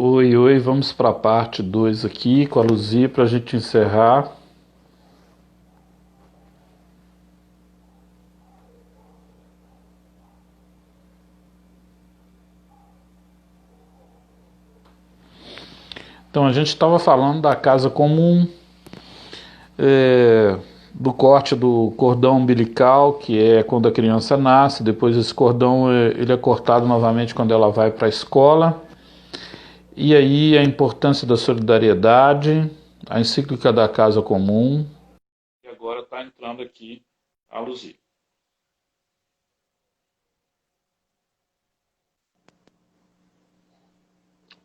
Oi, oi, vamos para a parte 2 aqui com a Luzia para a gente encerrar. Então, a gente estava falando da casa comum, do corte do cordão umbilical, que é quando a criança nasce, depois esse cordão ele é cortado novamente quando ela vai para a escola. E aí a importância da solidariedade, a encíclica da casa comum. E agora está entrando aqui a Luzia.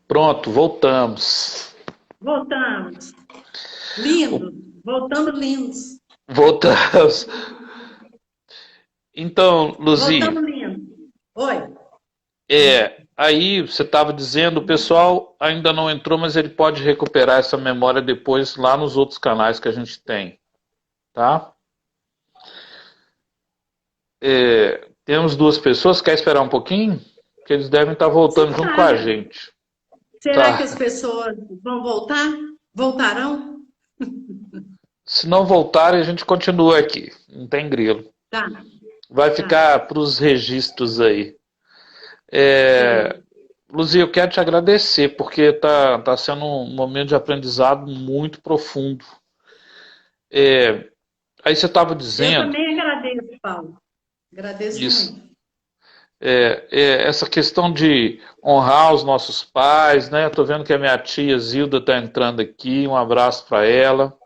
Pronto, voltamos. Voltamos. O- Lindos. Voltando lindos. Voltamos. Então, Luzia, Voltando lindos. Oi. aí você estava dizendo, o pessoal ainda não entrou, mas ele pode recuperar essa memória depois lá nos outros canais que a gente tem, tá? Temos duas pessoas, quer esperar um pouquinho? Que eles devem estar voltando junto com a Separa. gente, Será que tá? as pessoas vão voltar? Voltarão? Se não voltarem, a gente continua aqui, não tem grilo. Tá, Vai tá. ficar para os registros aí. É, Sei. Luzia, eu quero te agradecer, porque tá sendo um momento de aprendizado muito profundo. Aí você estava Eu dizendo também agradeço, Paulo. Agradeço isso, muito. essa questão de honrar os nossos pais, né? Estou vendo que a minha tia Zilda está entrando aqui, um abraço para ela.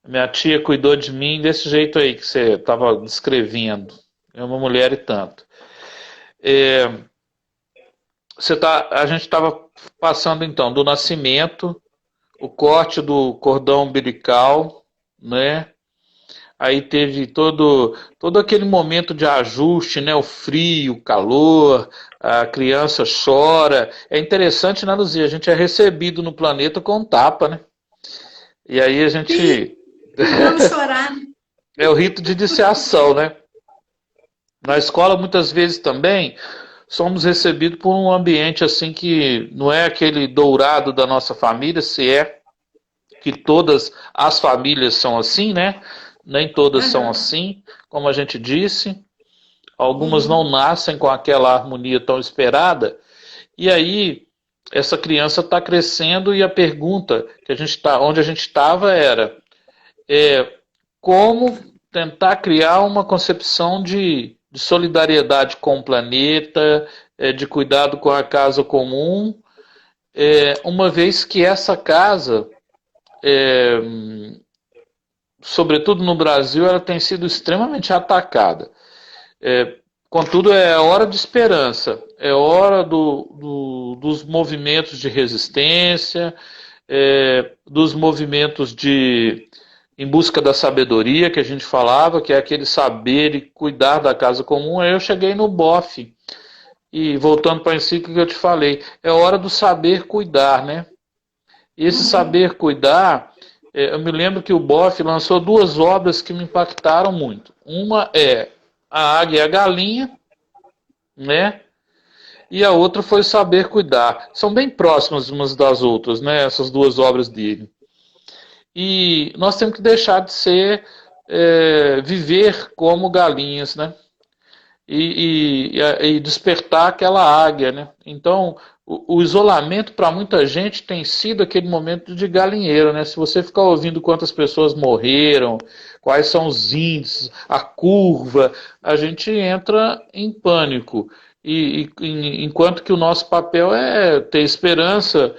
Minha tia cuidou de mim desse jeito aí que você estava descrevendo. É uma mulher e tanto. A gente estava passando então do nascimento, o corte do cordão umbilical, né? Aí teve todo aquele momento de ajuste, né? O frio, o calor, a criança chora. É interessante, né, Luzia? A gente é recebido no planeta com um tapa, né? E aí a Sim, gente. vamos chorar. É o rito de iniciação, né? Na escola, muitas vezes também, somos recebidos por um ambiente assim que não é aquele dourado da nossa família, se é que todas as famílias são assim, né? Nem todas são Aham. assim, como a gente disse. Algumas não Uhum. nascem com aquela harmonia tão esperada. E aí essa criança está crescendo e a pergunta que onde a gente estava era como tentar criar uma concepção de solidariedade com o planeta, de cuidado com a casa comum, uma vez que essa casa, sobretudo no Brasil, ela tem sido extremamente atacada. Contudo, é hora de esperança, é hora dos movimentos de resistência, dos movimentos de em busca da sabedoria que a gente falava, que é aquele saber e cuidar da casa comum. Aí eu cheguei no BOF, e voltando para a encíclica que eu te falei, é hora do saber cuidar, né? E esse Uhum. saber cuidar, eu me lembro que o BOF lançou duas obras que me impactaram muito. Uma é A Águia e a Galinha, né? E a outra foi Saber Cuidar. São bem próximas umas das outras, né? Essas duas obras dele. E nós temos que deixar de ser, viver como galinhas, né? E despertar aquela águia, né? Então, o isolamento para muita gente tem sido aquele momento de galinheiro, né? Se você ficar ouvindo quantas pessoas morreram, quais são os índices, a curva, a gente entra em pânico. Enquanto que o nosso papel é ter esperança,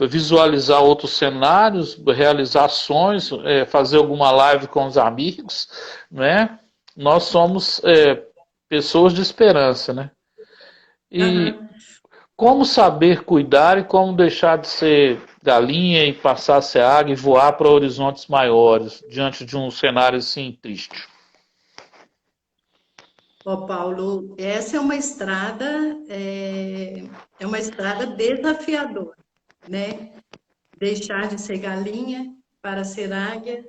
visualizar outros cenários, realizar ações, fazer alguma live com os amigos, né? Nós somos pessoas de esperança, né? E Aham. como saber cuidar e como deixar de ser galinha e passar a ser águia e voar para horizontes maiores diante de um cenário assim triste. Ó, Paulo, essa é uma estrada desafiadora, né? Deixar de ser galinha para ser águia,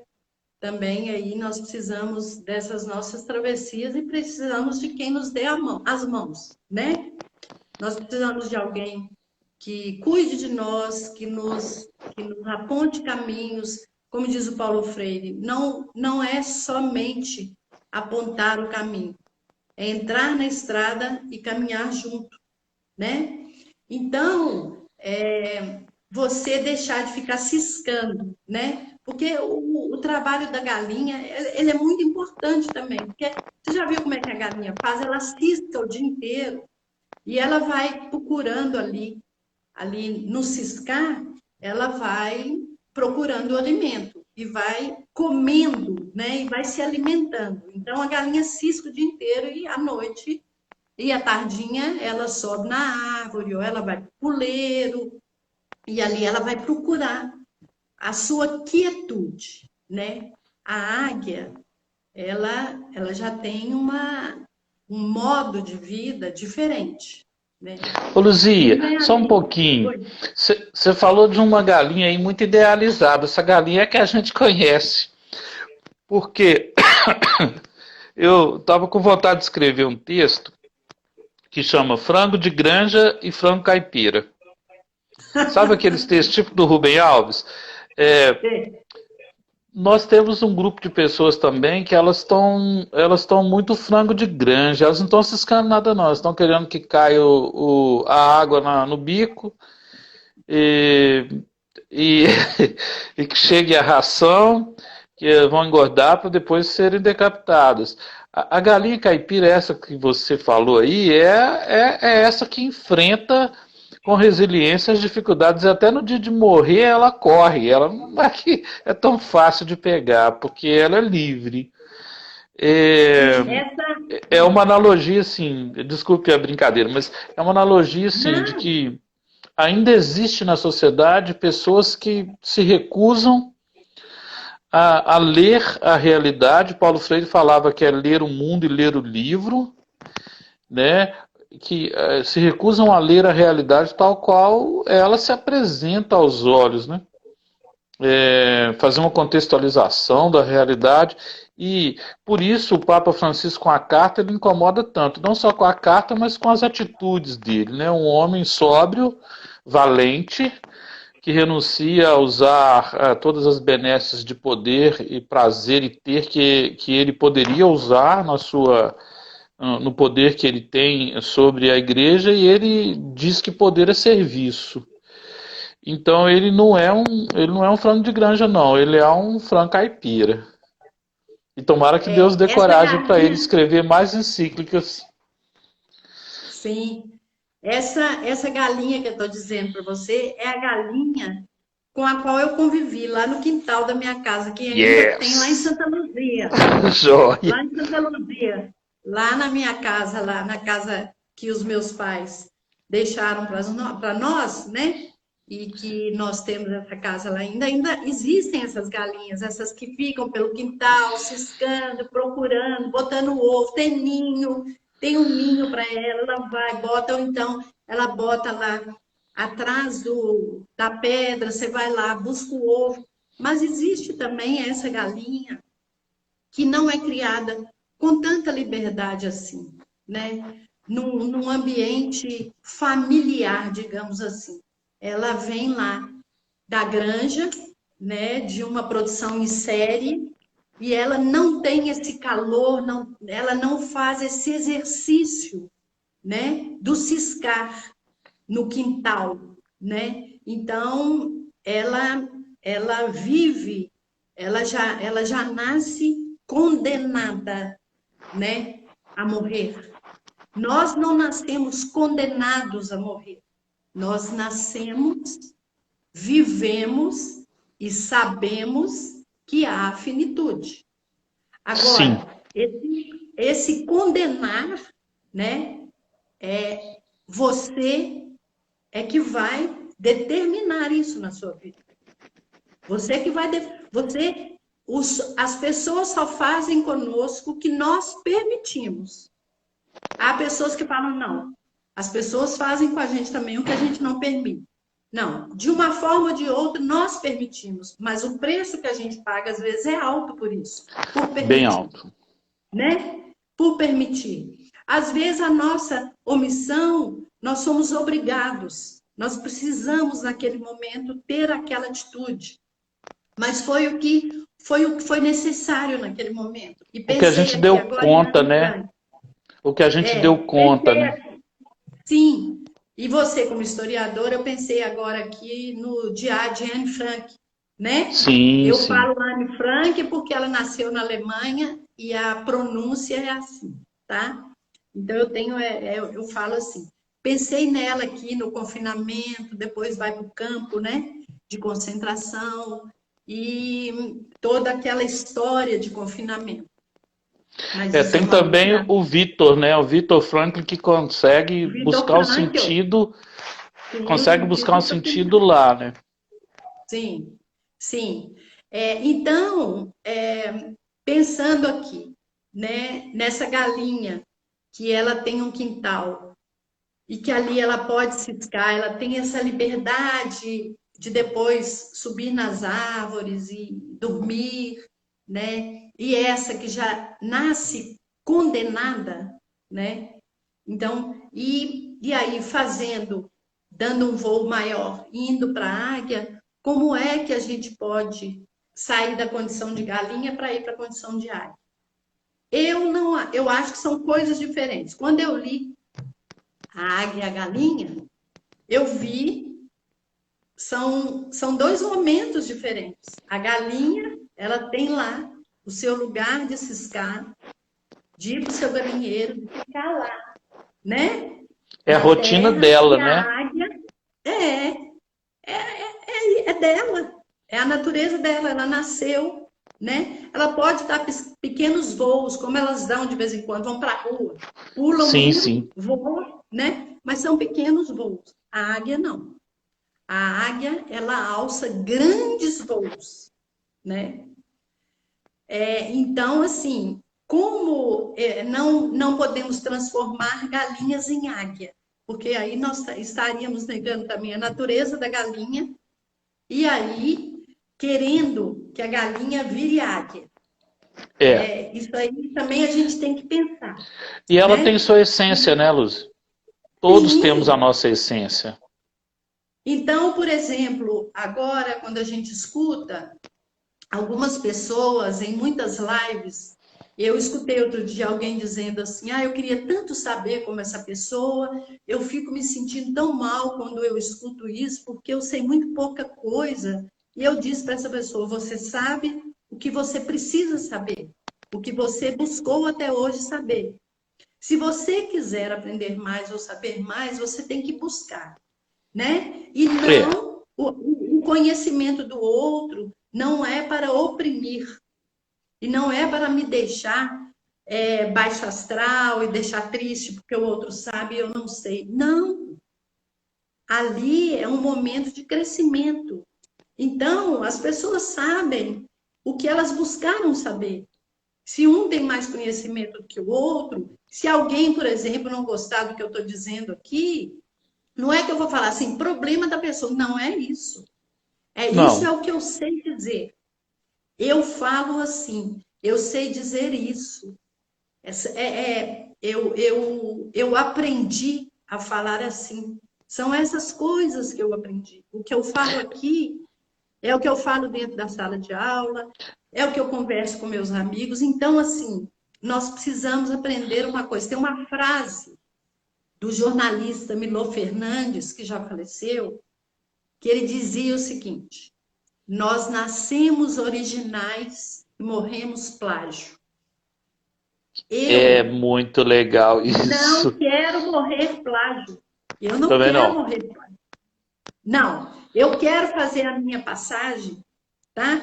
também aí nós precisamos dessas nossas travessias e precisamos de quem nos dê as mãos, né? Nós precisamos de alguém que cuide de nós, que nos aponte caminhos, como diz o Paulo Freire, não é somente apontar o caminho, é entrar na estrada e caminhar junto, né? Então, você deixar de ficar ciscando, né? Porque o trabalho da galinha, ele é muito importante também, porque você já viu como é que a galinha faz? Ela cisca o dia inteiro e ela vai procurando ali no ciscar, ela vai procurando o alimento e vai comendo, né? E vai se alimentando. Então, a galinha cisca o dia inteiro e à noite e à tardinha ela sobe na árvore ou ela vai para o puleiro e ali ela vai procurar a sua quietude, né? A águia, ela já tem um modo de vida diferente, né? Ô Luzia, Não é só um ali. pouquinho. Oi. Você falou de uma galinha aí muito idealizada. Essa galinha é que a gente conhece. Porque eu estava com vontade de escrever um texto que chama Frango de Granja e Frango Caipira. Sabe aqueles textos tipo do Rubem Alves? É, É. nós temos um grupo de pessoas também que elas estão muito frango de granja. Elas não estão ciscando nada não. Elas estão querendo que caia a água no bico e, e, e que chegue a ração, que vão engordar para depois serem decapitadas. A galinha caipira, essa que você falou aí, é essa que enfrenta com resiliência as dificuldades. Até no dia de morrer ela corre. Ela não é que é tão fácil de pegar, porque ela é livre. É, Sim, essa. é uma analogia, assim, desculpe a brincadeira, mas é uma analogia, assim, de Não, que ainda existe na sociedade pessoas que se recusam a ler a realidade. Paulo Freire falava que é ler o mundo e ler o livro, né? Que se recusam a ler a realidade tal qual ela se apresenta aos olhos, né? Fazer uma contextualização da realidade. E por isso o Papa Francisco, com a carta, ele incomoda tanto, não só com a carta, mas com as atitudes dele, né? Um homem sóbrio, valente, que renuncia a usar todas as benesses de poder e prazer e ter que ele poderia usar no poder que ele tem sobre a igreja, e ele diz que poder é serviço. Então ele não é um frango de granja, não, ele é um frango caipira. E tomara que Deus dê essa coragem para ele galinha, escrever mais encíclicas. sim. Essa galinha que eu estou dizendo para você é a galinha com a qual eu convivi lá no quintal da minha casa, que ainda tem lá em Yes! Santa Luzia. Joia! Lá em Santa Luzia, lá na minha casa, lá na casa que os meus pais deixaram para nós, né? E que nós temos essa casa lá ainda existem essas galinhas, essas que ficam pelo quintal, ciscando, procurando, botando ovo, tem um ninho para ela, ela vai, bota, ou então ela bota lá atrás da pedra, você vai lá, busca o ovo. Mas existe também essa galinha que não é criada com tanta liberdade assim, né? Num ambiente familiar, digamos assim. Ela vem lá da granja, né, de uma produção em série, e ela não tem esse calor, ela não faz esse exercício, né, do ciscar no quintal, né? Então, ela vive, ela já nasce condenada, né, a morrer. Nós não nascemos condenados a morrer. Nós nascemos, vivemos e sabemos que há finitude. Sim, Agora, esse condenar, né, você é que vai determinar isso na sua vida. Você que vai. As pessoas só fazem conosco o que nós permitimos. Há pessoas que falam, não. As pessoas fazem com a gente também o que a gente não permite. Não, de uma forma ou de outra, nós permitimos, mas o preço que a gente paga, às vezes, é alto por isso, por bem permitir, alto. né? Por permitir. Às vezes, a nossa omissão, nós somos obrigados, Nós precisamos, naquele momento, ter aquela atitude. Mas foi necessário naquele momento. E O que a pensei gente aqui deu agora em conta, Anne né? Frank. O que a gente deu conta, Pensei né? aqui, sim. E você, como historiadora, eu pensei agora aqui no Diário de Anne Frank, né? Sim, Eu sim. falo Anne Frank porque ela nasceu na Alemanha e a pronúncia é assim, tá? Então eu falo assim. Pensei nela aqui no confinamento, depois vai para o campo, né? De concentração e toda aquela história de confinamento. Mas isso é Tem uma também outra. o Vitor, né? O Vitor Franklin que Vitor Frankl, sim, o consegue sentido buscar um do sentido sofrimento. lá, né? Sim, sim. Então, pensando aqui, né, nessa galinha, que ela tem um quintal e que ali ela pode ciscar, ela tem essa liberdade de depois subir nas árvores e dormir, né? E essa que já nasce condenada, né? Então, e aí fazendo, dando um voo maior, indo para a águia, como é que a gente pode sair da condição de galinha para ir para a condição de águia? Eu não, eu acho que são coisas diferentes. Quando eu li a águia e a galinha, eu vi são dois momentos diferentes. A galinha, ela tem lá o seu lugar de ciscar, de ir para o seu galinheiro, de ficar lá, né? É a Na rotina terra, dela, e né? a águia é dela, é a natureza dela, ela nasceu, né? Ela pode dar pequenos voos, como elas dão de vez em quando, vão para a rua, pulam o Sim, muro, sim. voam, né? Mas são pequenos voos. A águia não. A águia, ela alça grandes voos, né? Então, assim, como não podemos transformar galinhas em águia? Porque aí nós estaríamos negando também a natureza da galinha e aí querendo que a galinha vire águia. É. Isso aí também a gente tem que pensar, E ela tem né? sua essência, né, Luz? Todos temos a Sim. nossa essência. Então, por exemplo, agora quando a gente escuta algumas pessoas em muitas lives, eu escutei outro dia alguém dizendo assim: "Ah, eu queria tanto saber como essa pessoa, eu fico me sentindo tão mal quando eu escuto isso, porque eu sei muito pouca coisa". E eu disse para essa pessoa: "Você sabe o que você precisa saber, o que você buscou até hoje saber. Se você quiser aprender mais ou saber mais, você tem que buscar, né? E É. não o conhecimento do outro não é para oprimir e não é para me deixar baixo astral e deixar triste porque o outro sabe e eu não sei. Não, ali é um momento de crescimento. Então, as pessoas sabem o que elas buscaram saber. Se um tem mais conhecimento do que o outro, se alguém, por exemplo, não gostar do que eu estou dizendo aqui, não é que eu vou falar assim, problema da pessoa. Não é isso. Isso Não. é o que eu sei dizer. Eu falo assim, eu sei dizer isso. Eu aprendi a falar assim. São essas coisas que eu aprendi. O que eu falo aqui é o que eu falo dentro da sala de aula, é o que eu converso com meus amigos. Então, assim, nós precisamos aprender uma coisa. Tem uma frase do jornalista Milor Fernandes, que já faleceu, que ele dizia o seguinte: nós nascemos originais e morremos plágio. É Eu muito legal não isso. quero morrer plágio. Eu não Também quero não. morrer plágio. Não, eu quero fazer a minha passagem, tá?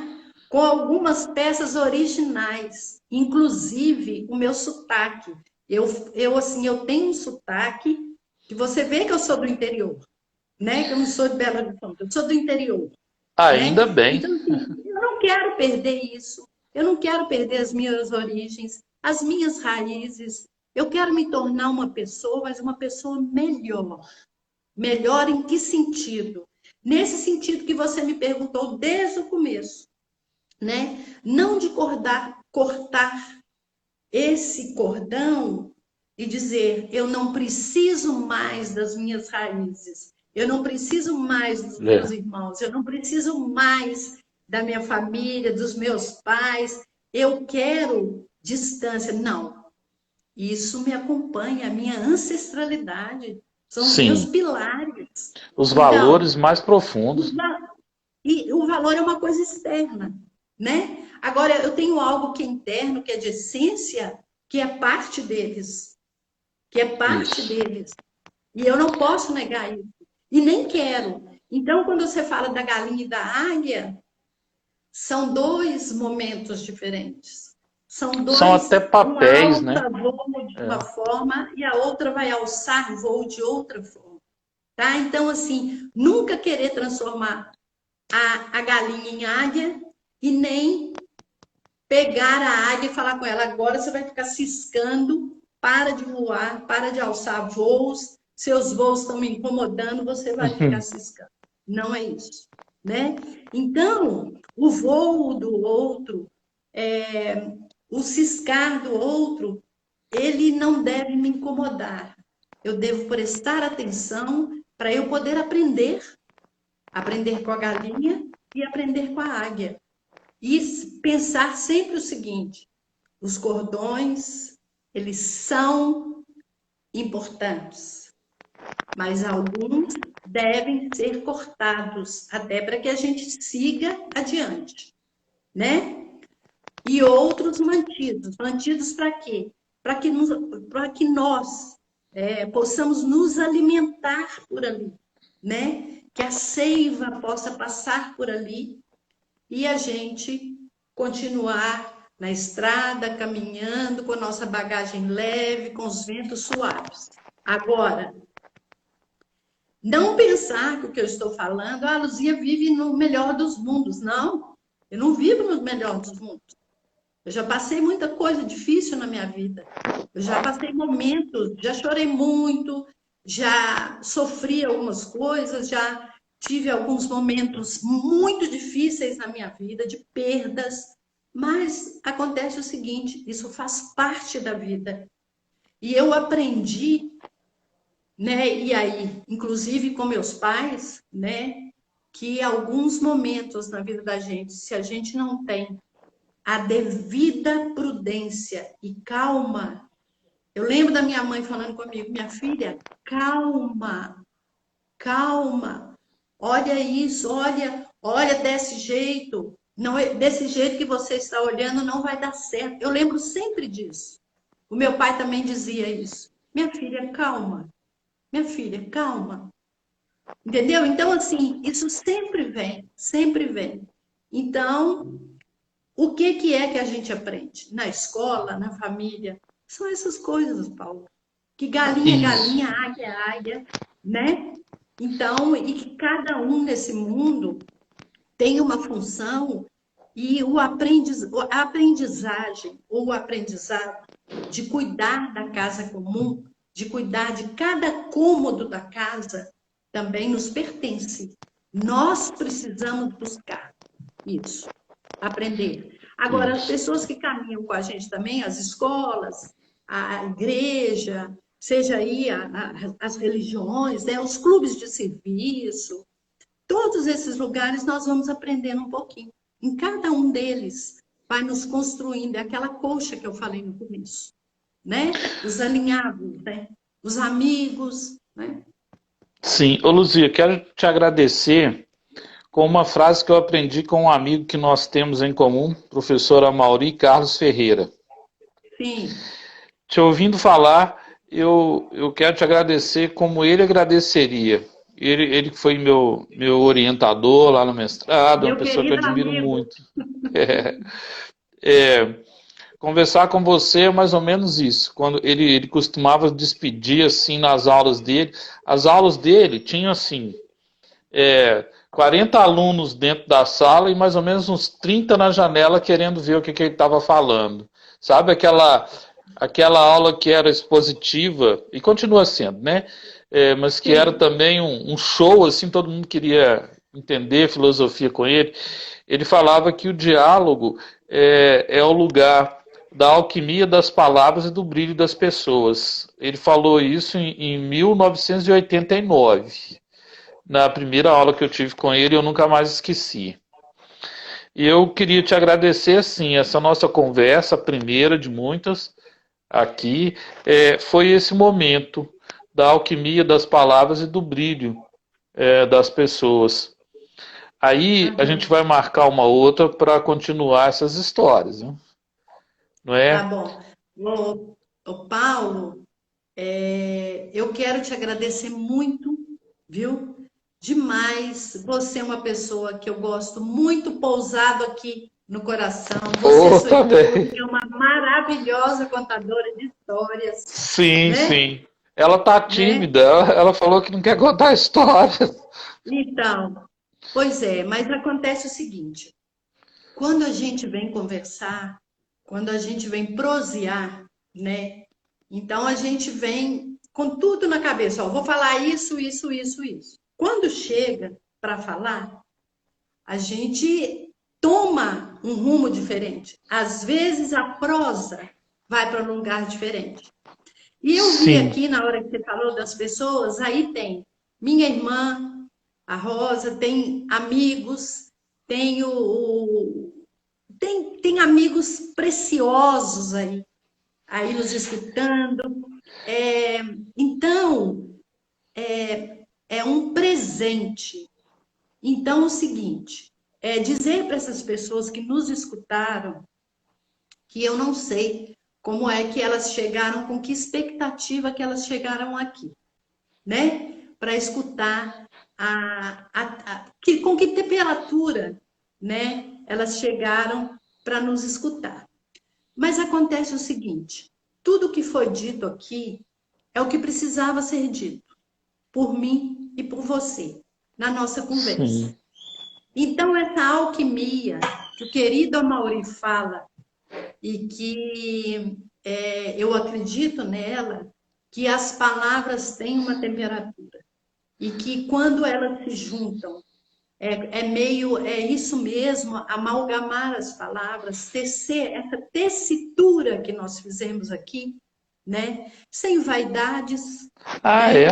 Com algumas peças originais, inclusive o meu sotaque. Assim, eu tenho um sotaque que você vê que eu sou do interior, né? Que eu não sou de Belo Horizonte, eu sou do interior, Ainda né? bem. Então, assim, eu não quero perder isso. Eu não quero perder as minhas origens, as minhas raízes. Eu quero me tornar uma pessoa, mas uma pessoa melhor. Melhor em que sentido? Nesse sentido que você me perguntou desde o começo, né? Não de cortar esse cordão e dizer, eu não preciso mais das minhas raízes. Eu não preciso mais dos meus irmãos, eu não preciso mais da minha família, dos meus pais. Eu quero distância. Não. Isso me acompanha, a minha ancestralidade. São os meus Sim, pilares. os Então, valores mais profundos. e o valor é uma coisa externa, né? Agora, eu tenho algo que é interno, que é de essência, que é parte deles. Que é parte Isso. deles. E eu não posso negar isso. E nem quero. Então, quando você fala da galinha e da águia, são dois momentos diferentes. São São dois, até uma papéis, né? alça voa de uma forma e a outra vai alçar voo de outra forma. Tá? Então, assim, nunca querer transformar a galinha em águia e nem pegar a águia e falar com ela, agora você vai ficar ciscando, para de voar, para de alçar voos, seus voos estão me incomodando, você vai ficar ciscando. Não é isso, né? Então, o voo do outro, o ciscar do outro, ele não deve me incomodar. Eu devo prestar atenção para eu poder aprender. Aprender com a galinha e aprender com a águia. E pensar sempre o seguinte: os cordões, eles são importantes, mas alguns devem ser cortados, até para que a gente siga adiante, né? E outros mantidos. Mantidos para quê? Para que nós possamos nos alimentar por ali, né? Que a seiva possa passar por ali e a gente continuar na estrada, caminhando com a nossa bagagem leve, com os ventos suaves. Agora, não pensar que o que eu estou falando, a Luzia vive no melhor dos mundos. Não, eu não vivo no melhor dos mundos. Eu já passei muita coisa difícil na minha vida. Eu já passei momentos, já chorei muito, já sofri algumas coisas, já tive alguns momentos muito difíceis na minha vida, de perdas. Mas acontece o seguinte, isso faz parte da vida. E eu aprendi, né, e aí, inclusive com meus pais, né, que alguns momentos na vida da gente, se a gente não tem a devida prudência e calma. Eu lembro da minha mãe falando comigo, minha filha, calma, calma. Olha isso, olha desse jeito. Não é desse jeito que você está olhando, não vai dar certo. Eu lembro sempre disso. O meu pai também dizia isso. Minha filha, calma. Minha filha, calma. Entendeu? Então, assim, isso sempre vem, sempre vem. Então, o que é que a gente aprende? Na escola, na família? São essas coisas, Paulo. Que galinha é Isso. galinha, águia é águia, né? Então, e que cada um nesse mundo tem uma função e a aprendizagem ou o aprendizado de cuidar da casa comum, de cuidar de cada cômodo da casa, também nos pertence. Nós precisamos buscar isso, aprender. Agora, as Isso. pessoas que caminham com a gente também, as escolas, a igreja, seja aí as religiões, né, os clubes de serviço, todos esses lugares nós vamos aprendendo um pouquinho. Em cada um deles vai nos construindo, é aquela colcha que eu falei no começo, né? Os alinhados, né? Os amigos, né? Sim. Ô, Luzia, quero te agradecer com uma frase que eu aprendi com um amigo que nós temos em comum, professor Amaury Carlos Ferreira. Sim, Te ouvindo falar, eu quero te agradecer como ele agradeceria. Ele que foi meu orientador lá no mestrado, uma meu pessoa que eu querido admiro amigo, muito. É, conversar com você é mais ou menos isso. Quando ele costumava despedir assim nas aulas dele, as aulas dele tinham assim 40 alunos dentro da sala e mais ou menos uns 30 na janela querendo ver o que ele estava falando. Sabe aquela aula que era expositiva, e continua sendo, né? Mas que era sim, também um show, assim, todo mundo queria entender filosofia com ele. Ele falava que o diálogo é o lugar da alquimia das palavras e do brilho das pessoas. Ele falou isso em 1989. na primeira aula que eu tive com ele, eu nunca mais esqueci. E eu queria te agradecer, assim, essa nossa conversa, a primeira de muitas aqui, foi esse momento da alquimia das palavras e do brilho das pessoas. Aí a gente Aham. vai marcar uma outra para continuar essas histórias, né? Não Tá é? bom. Paulo, eu quero te agradecer muito, viu? Demais. Você é uma pessoa que eu gosto muito, pousado aqui no coração. Você, Oh, sua esposa, também. que é uma maravilhosa contadora de histórias, Sim, né? sim. Ela tá Né? tímida, ela falou que não quer contar histórias. Então, pois é, mas acontece o seguinte: quando a gente vem conversar, quando a gente vem prosear, né? Então a gente vem com tudo na cabeça, ó, vou falar isso, isso, isso, isso. Quando chega para falar, a gente toma um rumo diferente. Às vezes a prosa vai para um lugar diferente. E eu vi Sim. aqui na hora que você falou das pessoas, aí tem minha irmã, a Rosa, tem amigos, tem tem amigos preciosos aí nos escutando. É, então, é um presente. Então, é o seguinte, é dizer para essas pessoas que nos escutaram que eu não sei como é que elas chegaram, com que expectativa que elas chegaram aqui, né? Para escutar com que temperatura, né? Elas chegaram para nos escutar. Mas acontece o seguinte: tudo que foi dito aqui é o que precisava ser dito por mim e por você na nossa conversa. Sim. Então, essa alquimia que o querido Amaury fala e que eu acredito nela, que as palavras têm uma temperatura e que quando elas se juntam, é isso mesmo, amalgamar as palavras, tecer essa tessitura que nós fizemos aqui, né? Sem vaidades, Ah, né?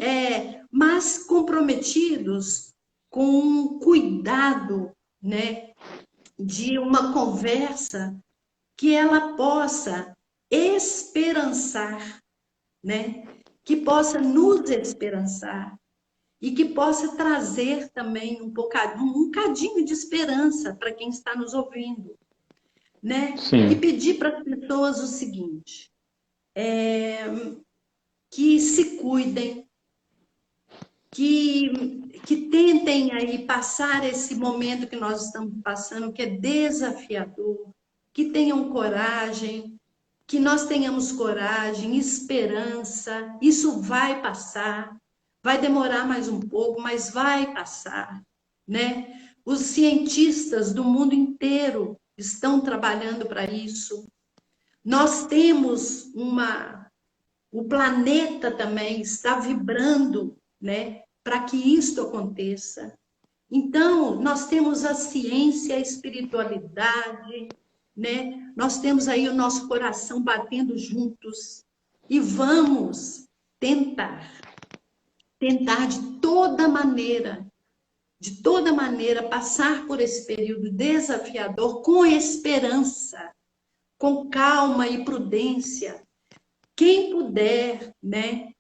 é? Mas comprometidos com um cuidado, né? De uma conversa que ela possa esperançar, né? Que possa nos esperançar e que possa trazer também um cadinho de esperança para quem está nos ouvindo, né? E Sim. pedir para as pessoas o seguinte: que se cuidem, que tentem aí passar esse momento que nós estamos passando, que é desafiador, que tenham coragem, que nós tenhamos coragem, esperança, isso vai passar, vai demorar mais um pouco, mas vai passar, né? Os cientistas do mundo inteiro estão trabalhando para isso. Nós temos o planeta também está vibrando, né, para que isto aconteça. Então, nós temos a ciência, a espiritualidade, né? Nós temos aí o nosso coração batendo juntos e vamos tentar, tentar de toda maneira passar por esse período desafiador com esperança, com calma e prudência. Quem puder, né?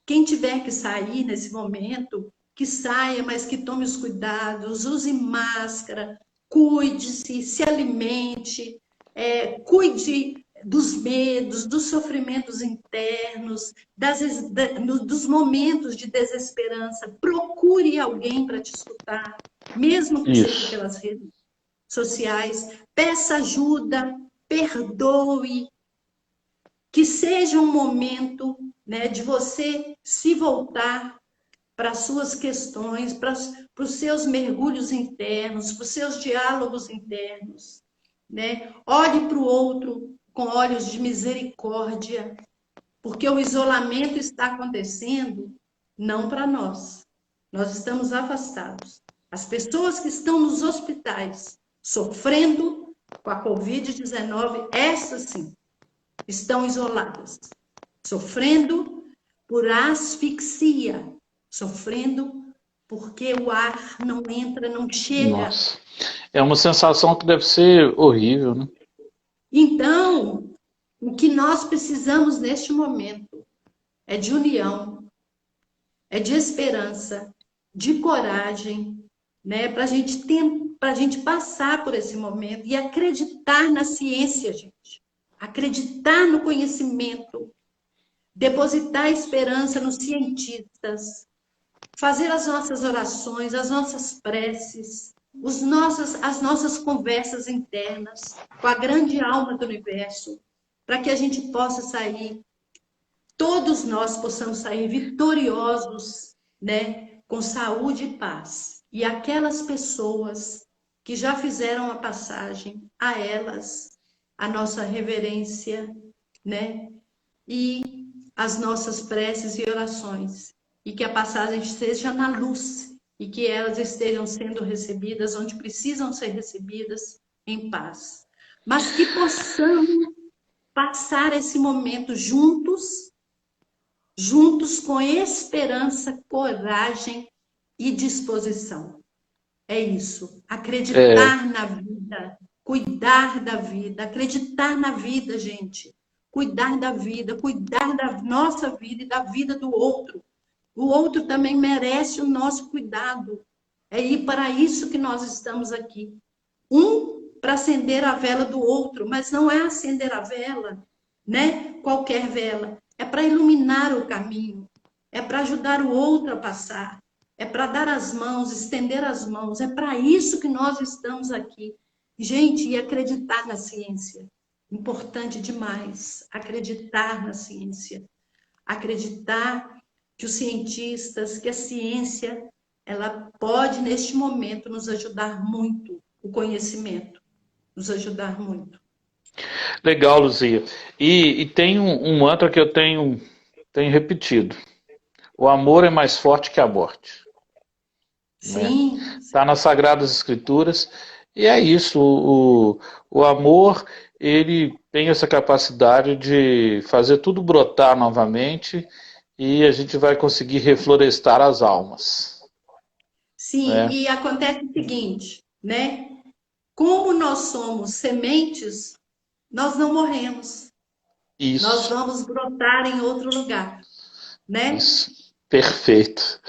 Quem tiver que sair nesse momento, que saia, mas que tome os cuidados, use máscara, cuide-se, se alimente, cuide dos medos, dos sofrimentos internos, dos momentos de desesperança. Procure alguém para te escutar, mesmo que seja Isso. pelas redes sociais. Peça ajuda, perdoe, que seja um momento, né, de você se voltar para as suas questões, para os seus mergulhos internos, para os seus diálogos internos, né? Olhe para o outro com olhos de misericórdia, porque o isolamento está acontecendo não para nós. Nós estamos afastados. As pessoas que estão nos hospitais sofrendo com a Covid-19, essas sim, estão isoladas, sofrendo por asfixia, sofrendo porque o ar não entra, não chega. Nossa. É uma sensação que deve ser horrível, né? Então, o que nós precisamos neste momento é de união, é de esperança, de coragem, né? Para a gente passar por esse momento e acreditar na ciência, gente. Acreditar no conhecimento, depositar esperança nos cientistas, fazer as nossas orações, as nossas preces, as nossas conversas internas com a grande alma do universo, para que a gente possa sair, todos nós possamos sair vitoriosos, né, com saúde e paz. E aquelas pessoas que já fizeram a passagem, a elas, a nossa reverência, né, e as nossas preces e orações. E que a passagem esteja na luz e que elas estejam sendo recebidas onde precisam ser recebidas, em paz. Mas que possamos passar esse momento juntos, juntos com esperança, coragem e disposição. É isso. É, Acreditar na vida, cuidar da vida, acreditar na vida, gente. Cuidar da vida, cuidar da nossa vida e da vida do outro. O outro também merece o nosso cuidado. É ir para isso que nós estamos aqui. Um para acender a vela do outro, mas não é acender a vela, né? Qualquer vela. É para iluminar o caminho, é para ajudar o outro a passar, é para dar as mãos, estender as mãos. É para isso que nós estamos aqui. Gente, e acreditar na ciência. Importante demais acreditar na ciência. Acreditar que os cientistas, que a ciência, ela pode, neste momento, nos ajudar muito, o conhecimento, nos ajudar muito. legal, Luzia. E tem um mantra que eu tenho repetido. O amor é mais forte que a morte. Né? Sim, Está nas Sagradas Escrituras. E é isso. O amor, ele tem essa capacidade de fazer tudo brotar novamente e a gente vai conseguir reflorestar as almas. sim, Né? e acontece o seguinte, né? Como nós somos sementes, nós não morremos. Nós Isso, vamos brotar em outro lugar, né? isso. Perfeito.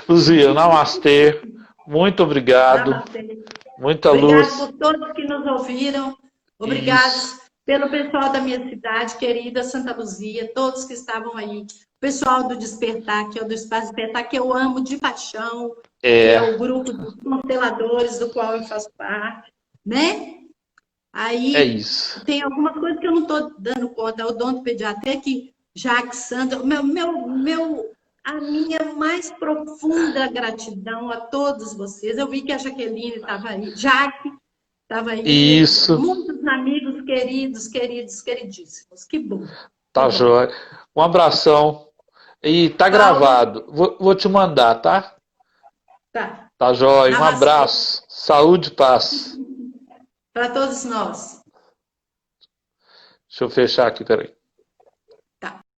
Luzia, namastê. Muito obrigado. Namastê. Muita Obrigado luz. por todos que nos ouviram. Obrigado Isso. pelo pessoal da minha cidade, querida Santa Luzia, todos que estavam aí. O pessoal do Despertar, que é o do Espaço Despertar, que eu amo de paixão, que é É, o grupo dos consteladores do qual eu faço parte, né? é Aí isso. tem alguma coisa que eu não estou dando conta, o odontopediatra, que Jaque Sandra, a minha mais profunda gratidão a todos vocês. Eu vi que a Jaqueline estava aí, Jaque estava aí, Isso. muitos amigos queridos, queridos, queridíssimos. Que bom, que Tá bom. jóia. Um abração. E tá Paulo, gravado. Vou te mandar, tá? tá. Tá jóia. Um Namastê abraço. Saúde e paz. para todos nós. Deixa eu fechar aqui, peraí. Tá.